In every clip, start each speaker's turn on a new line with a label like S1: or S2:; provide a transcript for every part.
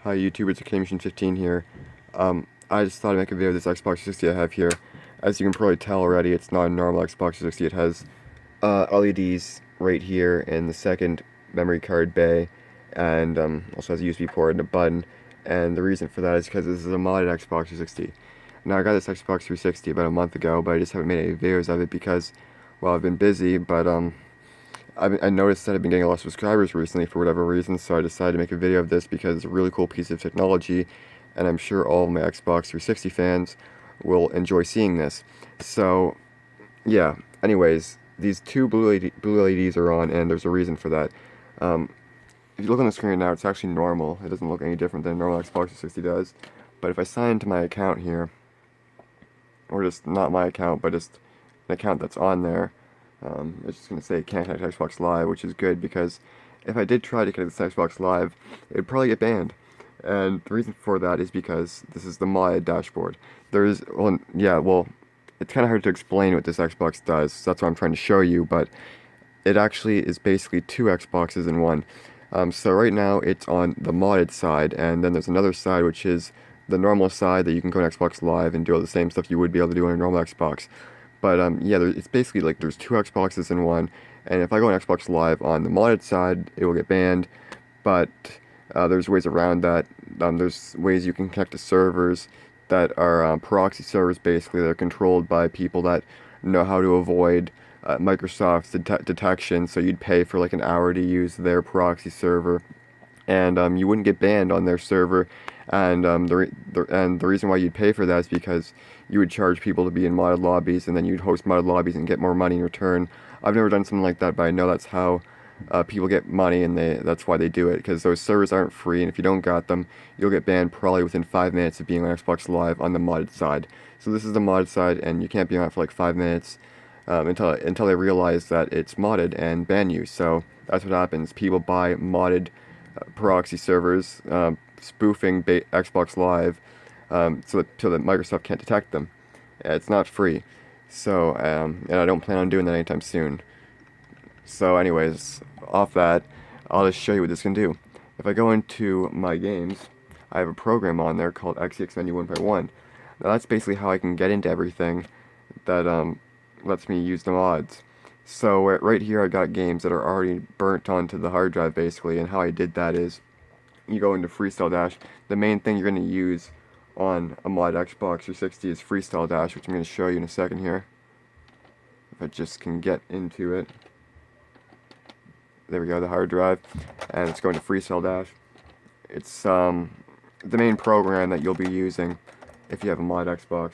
S1: Hi YouTube, it's Xecuter here. I just thought I'd make a video of this Xbox 360 I have here. As you can probably tell already, it's not a normal Xbox 360. It has LEDs right here in the second memory card bay, and also has a USB port and a button. And the reason for that is because this is a modded Xbox 360. Now I got this Xbox 360 about a month ago, but I just haven't made any videos of it because, well, I've been busy. But I noticed that I've been getting a lot of subscribers recently for whatever reason, so I decided to make a video of this because it's a really cool piece of technology, and I'm sure all of my Xbox 360 fans will enjoy seeing this. So, yeah, anyways, these two blue LEDs are on, and there's a reason for that. If you look on the screen now, it's actually normal. It doesn't look any different than a normal Xbox 360 does. But if I sign into my account here, or just not my account, but just an account that's on there, it's just going to say can't connect to Xbox Live, which is good because if I did try to connect to Xbox Live, it would probably get banned. And the reason for that is because this is the modded dashboard. There's, well, yeah, well, it's kind of hard to explain what this Xbox does, so that's what I'm trying to show you, but it actually is basically two Xboxes in one. So right now it's on the modded side, and then there's another side which is the normal side that you can go on Xbox Live and do all the same stuff you would be able to do on a normal Xbox. But yeah, it's basically like there's two Xboxes in one, and if I go on Xbox Live on the modded side, it will get banned. But there's ways around that. There's ways you can connect to servers that are proxy servers, basically, that are controlled by people that know how to avoid Microsoft's detection. So you'd pay for like an hour to use their proxy server, and you wouldn't get banned on their server. And the reason why you'd pay for that is because you would charge people to be in modded lobbies, and then you'd host modded lobbies and get more money in return. I've never done something like that, but I know that's how people get money, and that's why they do it, because those servers aren't free, and if you don't got them, you'll get banned probably within 5 minutes of being on Xbox Live on the modded side. So this is the modded side, and you can't be on it for like 5 minutes until they realize that it's modded and ban you. So that's what happens. People buy modded proxy servers, spoofing Xbox Live, so that Microsoft can't detect them. It's not free. So, and I don't plan on doing that anytime soon. So anyways, off that, I'll just show you what this can do. If I go into my games, I have a program on there called XEX Menu 1x1. Now that's basically how I can get into everything that lets me use the mods. So right here I got games that are already burnt onto the hard drive basically, and how I did that is you go into Freestyle Dash. The main thing you're going to use on a mod Xbox 360 is Freestyle Dash, which I'm going to show you in a second here. If I just can get into it. There we go, the hard drive, and it's going to Freestyle Dash. It's the main program that you'll be using if you have a mod Xbox.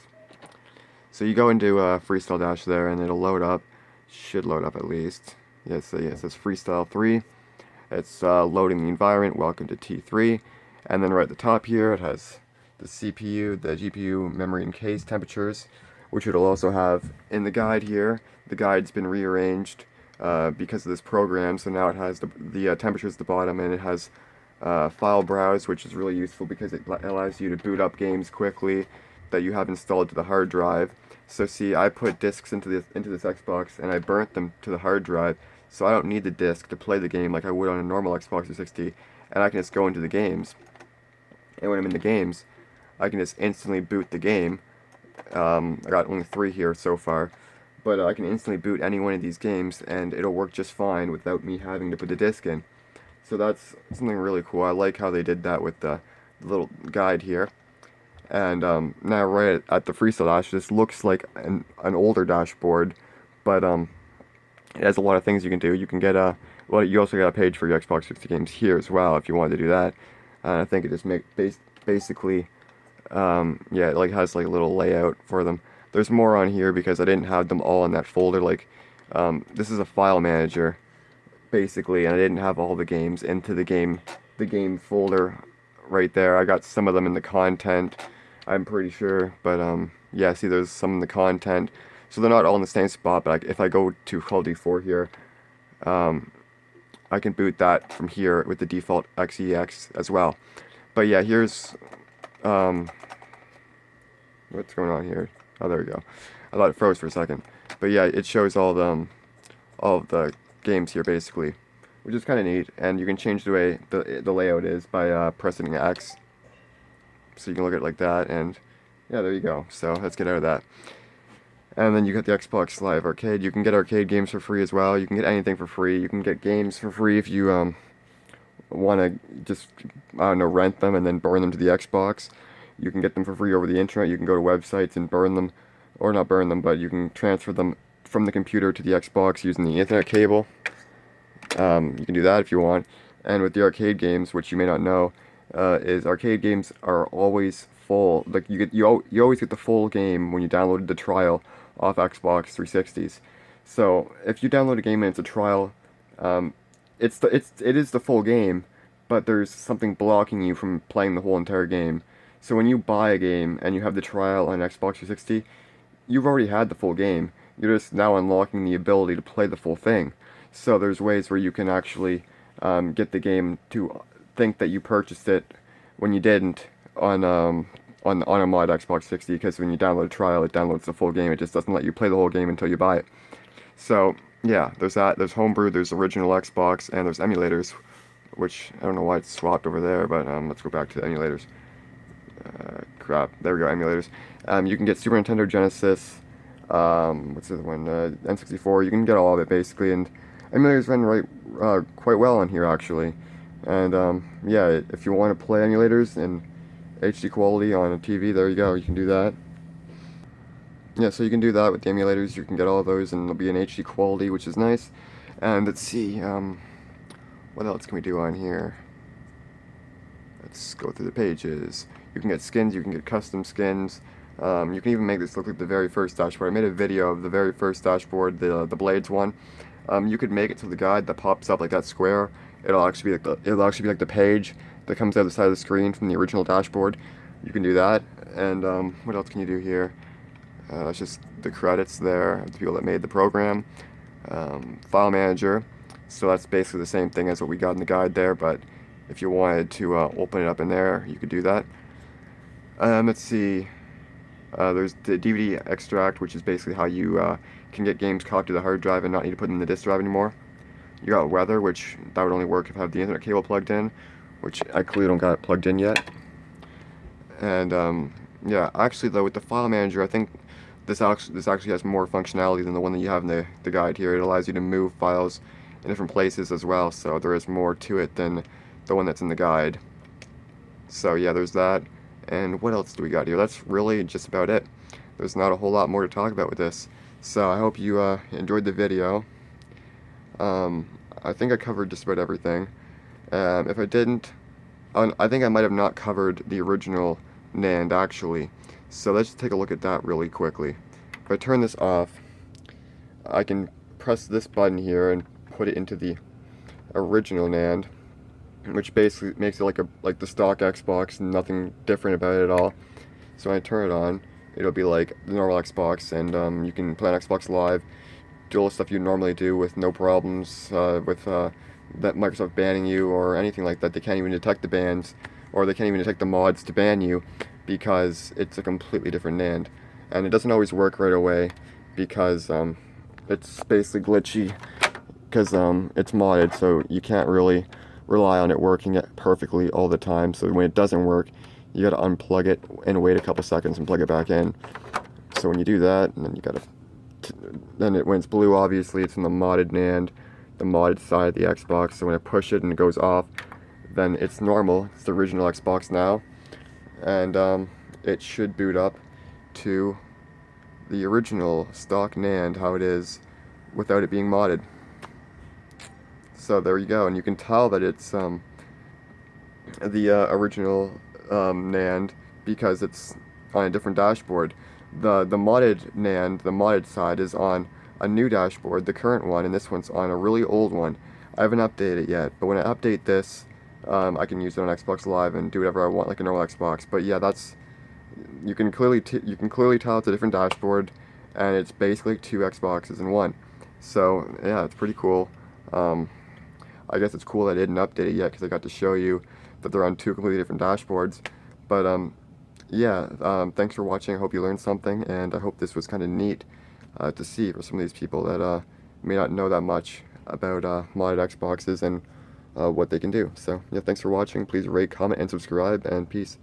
S1: So you go into Freestyle Dash there, and it'll load up. Should load up at least. Yes, it says Freestyle 3. It's loading the environment. Welcome to T3. And then right at the top here, it has the CPU, the GPU, memory, and case temperatures, which it'll also have in the guide here. The guide's been rearranged because of this program, so now it has the temperatures at the bottom, and it has file browse, which is really useful because it allows you to boot up games quickly that you have installed to the hard drive. So see, I put discs into this Xbox, and I burnt them to the hard drive, so I don't need the disc to play the game like I would on a normal Xbox 360, and I can just go into the games, and when I'm in the games, I can just instantly boot the game. I got only 3 here so far, but I can instantly boot any one of these games, and it'll work just fine without me having to put the disc in. So that's something really cool. I like how they did that with the little guide here. And now right at the Freestyle Dash, this looks like an older dashboard, but it has a lot of things you can do. You can get well, you also got a page for your Xbox 360 games here as well if you wanted to do that. I think it just basically, yeah, it like has like a little layout for them. There's more on here because I didn't have them all in that folder. Like, this is a file manager, basically, and I didn't have all the games into the game folder right there. I got some of them in the content, I'm pretty sure, but yeah, see, there's some in the content, so they're not all in the same spot. But if I go to Call of Duty 4 here, I can boot that from here with the default XEX as well. But yeah, here's what's going on here. Oh, there we go. I thought it froze for a second. But yeah, it shows all of the games here basically. which is kind of neat. And you can change the way the layout is by pressing X. So you can look at it like that, and yeah, there you go. So let's get out of that. And then you get the Xbox Live Arcade. You can get arcade games for free as well. You can get anything for free. You can get games for free if you want to just, I don't know, rent them and then burn them to the Xbox. You can get them for free over the internet. You can go to websites and burn them, or not burn them, but you can transfer them from the computer to the Xbox using the Ethernet cable. You can do that if you want. And with the arcade games, which you may not know, is arcade games are always full. Like you always get the full game when you downloaded the trial off Xbox 360s. So if you download a game and it's a trial, it is the full game, but there's something blocking you from playing the whole entire game. So when you buy a game and you have the trial on Xbox 360, you've already had the full game. You're just now unlocking the ability to play the full thing. So there's ways where you can actually get the game to think that you purchased it when you didn't on a mod Xbox 60, because when you download a trial, it downloads the full game. It just doesn't let you play the whole game until you buy it. So yeah, there's that. There's homebrew. There's original Xbox, and there's emulators, which I don't know why it's swapped over there, but let's go back to the emulators. Crap. There we go. Emulators. You can get Super Nintendo, Genesis. What's the other one? N64. You can get all of it basically, and emulators run quite well on here actually. And yeah, if you want to play emulators in HD quality on a TV, there you go. You can do that. Yeah, so you can do that with the emulators. You can get all of those, and they'll be in HD quality, which is nice. And let's see, what else can we do on here? Let's go through the pages. You can get skins. You can get custom skins. You can even make this look like the very first dashboard. I made a video of the very first dashboard, the Blades one. You could make it so the guide that pops up like that square, it'll actually be like the page that comes out the side of the screen from the original dashboard. You can do that. And what else can you do here? It's just the credits there, the people that made the program. File manager. So that's basically the same thing as what we got in the guide there, but if you wanted to open it up in there, you could do that. Let's see. There's the DVD extract, which is basically how you can get games copied to the hard drive and not need to put them in the disk drive anymore. You got weather, which that would only work if I have the Ethernet cable plugged in, which I clearly don't got it plugged in yet. And yeah, actually though, with the file manager, I think this actually has more functionality than the one that you have in the guide here. It allows you to move files in different places as well, so there is more to it than the one that's in the guide. So yeah, there's that. And what else do we got here? That's really just about it. There's not a whole lot more to talk about with this. So I hope you enjoyed the video. I think I covered just about everything. If I didn't, I think I might have not covered the original NAND actually. So let's just take a look at that really quickly. If I turn this off, I can press this button here and put it into the original NAND, which basically makes it like the stock Xbox, nothing different about it at all. So when I turn it on, it'll be like the normal Xbox, and you can play on Xbox Live, do all the stuff you normally do with no problems with that Microsoft banning you or anything like that. They can't even detect the bans, or they can't even detect the mods to ban you, because it's a completely different NAND. And it doesn't always work right away, because it's basically glitchy, because it's modded, so you can't really rely on it working perfectly all the time. So when it doesn't work, you gotta unplug it and wait a couple seconds and plug it back in. So when you do that, and then you gotta when it's blue, obviously it's in the modded NAND, the modded side of the Xbox. So when I push it and it goes off, then it's normal. It's the original Xbox now, and it should boot up to the original stock NAND, how it is, without it being modded. So there you go, and you can tell that it's the original NAND, because it's on a different dashboard. The modded NAND, the modded side, is on a new dashboard, the current one, and this one's on a really old one. I haven't updated it yet, but when I update this, I can use it on Xbox Live and do whatever I want like a normal Xbox. But yeah, that's, you can clearly tell it's a different dashboard, and it's basically two Xboxes in one. So yeah, it's pretty cool. I guess it's cool that I didn't update it yet, because I got to show you that they're on two completely different dashboards. But yeah, thanks for watching. I hope you learned something, and I hope this was kind of neat to see for some of these people that may not know that much about modded Xboxes and what they can do. So yeah, thanks for watching. Please rate, comment, and subscribe, and peace.